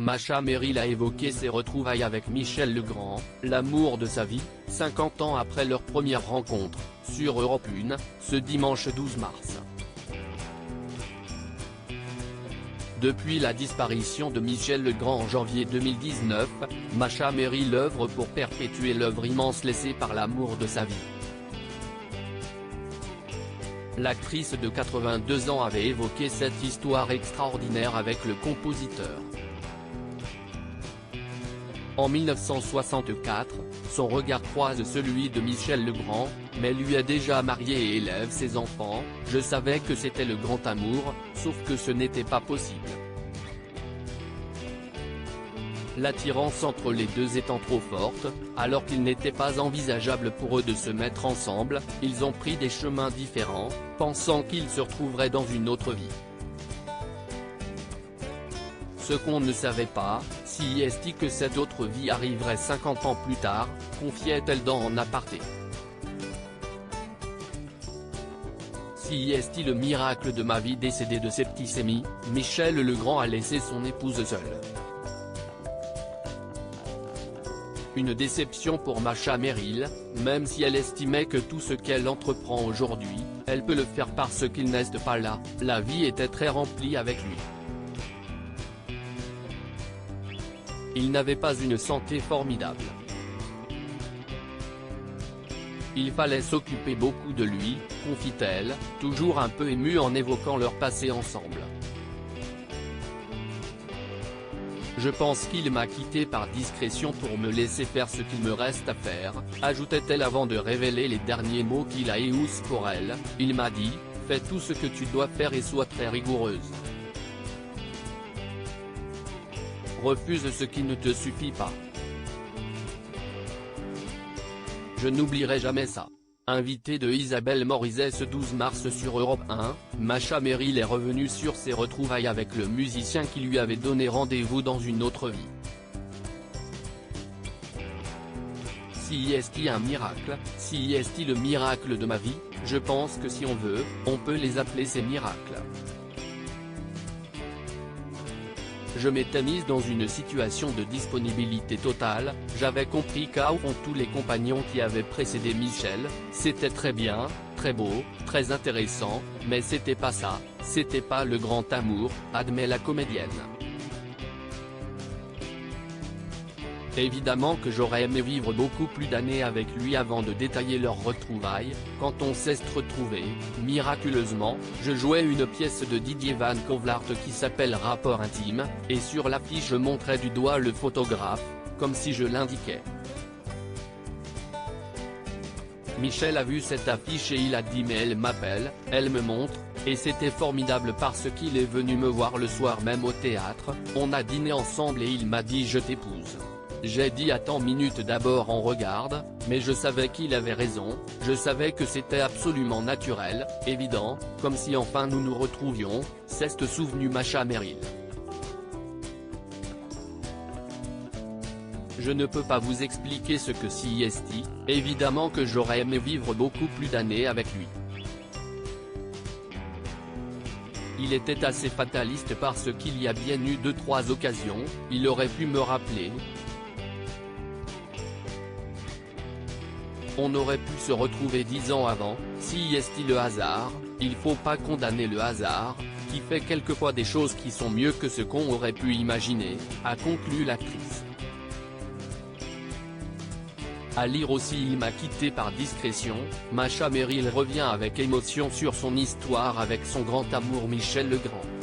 Masha Merrill a évoqué ses retrouvailles avec Michel Legrand, l'amour de sa vie, 50 ans après leur première rencontre, sur Europe 1, ce dimanche 12 mars. Depuis la disparition de Michel Legrand en janvier 2019, Masha Merrill œuvre pour perpétuer l'œuvre immense laissée par l'amour de sa vie. L'actrice de 82 ans avait évoqué cette histoire extraordinaire avec le compositeur. En 1964, son regard croise celui de Michel Legrand, mais lui est déjà marié et élève ses enfants. Je savais que c'était le grand amour, sauf que ce n'était pas possible. L'attirance entre les deux étant trop forte, alors qu'il n'était pas envisageable pour eux de se mettre ensemble, ils ont pris des chemins différents, pensant qu'ils se retrouveraient dans une autre vie. Ce qu'on ne savait pas, si est-il que cette autre vie arriverait 50 ans plus tard, confiait-elle dans En aparté. Si est-il le miracle de ma vie décédé de septicémie, Michel Legrand a laissé son épouse seule. Une déception pour Masha Merrill, même si elle estimait que tout ce qu'elle entreprend aujourd'hui, elle peut le faire parce qu'il n'est pas là. La vie était très remplie avec lui. Il n'avait pas une santé formidable. Il fallait s'occuper beaucoup de lui, confie-t-elle, toujours un peu émue en évoquant leur passé ensemble. Je pense qu'il m'a quitté par discrétion pour me laisser faire ce qu'il me reste à faire, ajoutait-elle avant de révéler les derniers mots qu'il a eus pour elle. Il m'a dit, fais tout ce que tu dois faire et sois très rigoureuse. Refuse ce qui ne te suffit pas. Je n'oublierai jamais ça. Invitée de Isabelle Morizet ce 12 mars sur Europe 1, Masha Merrill est revenue sur ses retrouvailles avec le musicien qui lui avait donné rendez-vous dans une autre vie. Si est-il un miracle, si est-il le miracle de ma vie, je pense que si on veut, on peut les appeler ces miracles. Je m'étais mise dans une situation de disponibilité totale, j'avais compris qu'au fond tous les compagnons qui avaient précédé Michel, c'était très bien, très beau, très intéressant, mais c'était pas ça, c'était pas le grand amour, admet la comédienne. Évidemment que j'aurais aimé vivre beaucoup plus d'années avec lui avant de détailler leurs retrouvailles. Quand on s'est retrouvés, miraculeusement, je jouais une pièce de Didier Van Kovlart qui s'appelle Rapport intime, et sur l'affiche je montrais du doigt le photographe, comme si je l'indiquais. Michel a vu cette affiche et il a dit mais elle m'appelle, elle me montre, et c'était formidable parce qu'il est venu me voir le soir même au théâtre, on a dîné ensemble et il m'a dit je t'épouse. J'ai dit attends minute d'abord on regarde, mais je savais qu'il avait raison, je savais que c'était absolument naturel, évident, comme si enfin nous nous retrouvions, s'est souvenu Masha Merrill. Je ne peux pas vous expliquer ce que si est, évidemment que j'aurais aimé vivre beaucoup plus d'années avec lui. Il était assez fataliste parce qu'il y a bien eu 2-3 occasions, il aurait pu me rappeler. On aurait pu se retrouver 10 ans avant, si est-il le hasard, il faut pas condamner le hasard, qui fait quelquefois des choses qui sont mieux que ce qu'on aurait pu imaginer, a conclu l'actrice. À lire aussi il m'a quitté par discrétion, Masha Merrill revient avec émotion sur son histoire avec son grand amour Michel Legrand.